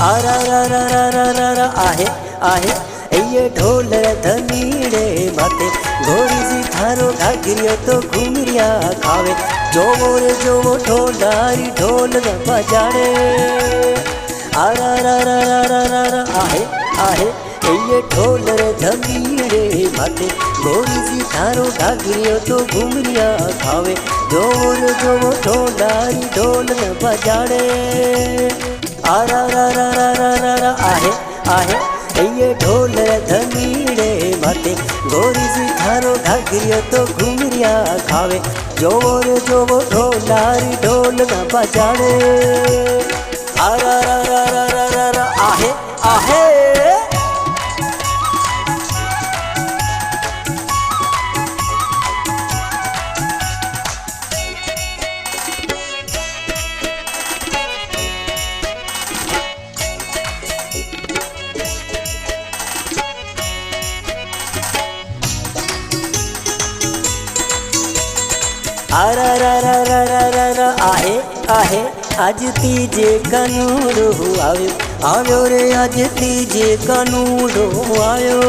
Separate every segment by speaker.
Speaker 1: आरा रा रा रा रा रा रा आहे आहे ये ढोल धनीड़े माते घोड़ी सी थारो घाघरियो तो घुमरिया खावे जोवो रे जोवो ढोलारी ढोल न बजाड़े। आरा रा रा रा रा रा रा आहे आहे ये ढोल धनीड़े माते घोड़ी सी थारो घाघरियो तो घुमरिया खावे जोवो रे जोवो ढोलारी ढोल न बजाड़े। आरा रा रा रा रा रा रा आहे आहे ये ढोल धनीड़े माते घोड़ी सी थारो घाघरियो तो घुमरिया खावे जोवो रे जोवो ढोलारी ढोल न बजाड़े। आरा रा रा रा रा रा रा आहे आहे आरा रा रा रा रा रा रा आहे आहे आज तीजे कानूड़ो आयो आयो रे आज तीजे कानूड़ो आयो।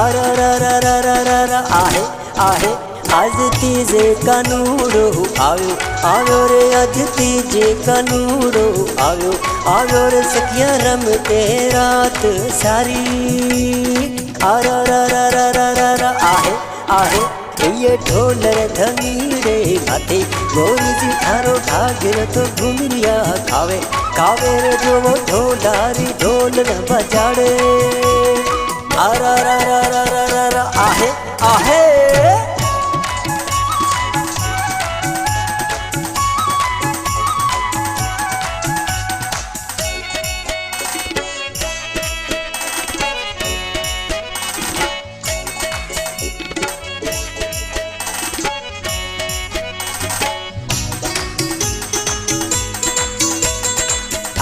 Speaker 1: आरा रा रा रा रा रा रा आहे आहे आज तीजे कानूड़ो आयो आयो रे आज तीजे कानूड़ो आयो आयो रे सखिया रमते रात सारी। आरा रा रा रा रा रा रा आहे आहे ये ढोल धनीड़े माते घोड़ी सी थारो घाघरियो तो घुमरिया खावे खावे रे जोवो ढोलारी ढोल न बजाड़े। आरा रा रा रा रा रा रा आहे आहे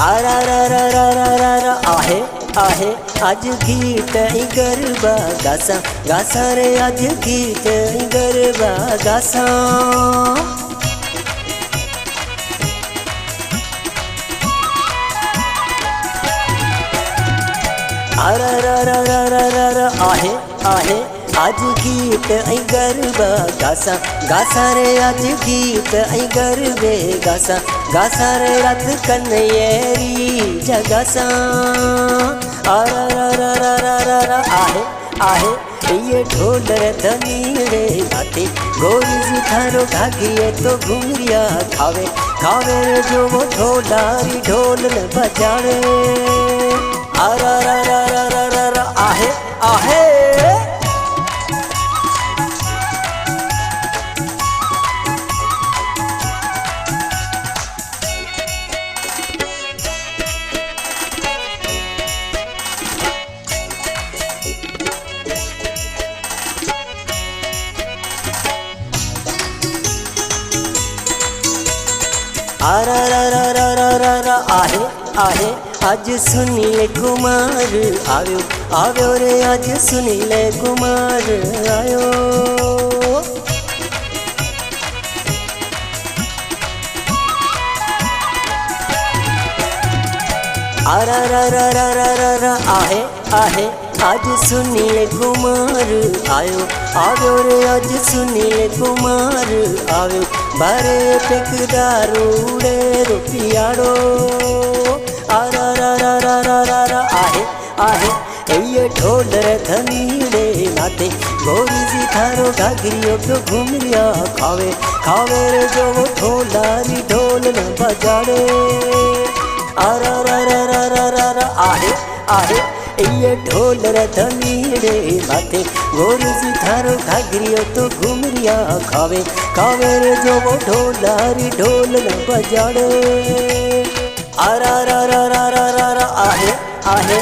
Speaker 1: आरा रा रा रा रा रा रा आहे आहे आज गीत गरबा गासा गासा रे आज गीत गरबा गासा। आरा रा रा रा रा रा रा आहे आहे आज गीत गरबा गासा गासा रे आज गीत गरबे गासा गासा रे रात कन्हैयेरी जगासा। आरा रा रा रा रा रा रा आहे आहे ये ढोल धनीड़े माते घोड़ी सी थारो घाघरियो तो घुमरिया खावे खावे रे जोवो ढोलारी ढोल न बजाड़े। आरा रा रा रा रा रा रा आहे आहे आरा रा रा रा रा रा रा आहे आहे आज सुनील कुमार आयो आयो रे आज सुनील कुमार आयो। आरा रा रा रा रा रा रा आहे आहे आज सुनील कुमार आयो आयो रे आज सुनील कुमार आयो बारे पेक दारूड़े रुपियाड़ो। आरा रा रा रा रा रा रा आहे आहे ये ढोल धनीड़े माते घोड़ी सी थारो घाघरियो तो घुमरिया खावे खावे रे जोवो ढोलारी ढोल न बजाड़े। आरा रा रा रा रा रा रा आहे आहे ये ढोल धनीड़े माते घोड़ी सी थारो घाघरियो तो घुमरिया खावे खावे रे जोवो ढोलारी ढोल न बजाड़े। आरा रा रा रा रा रा रा आहे आहे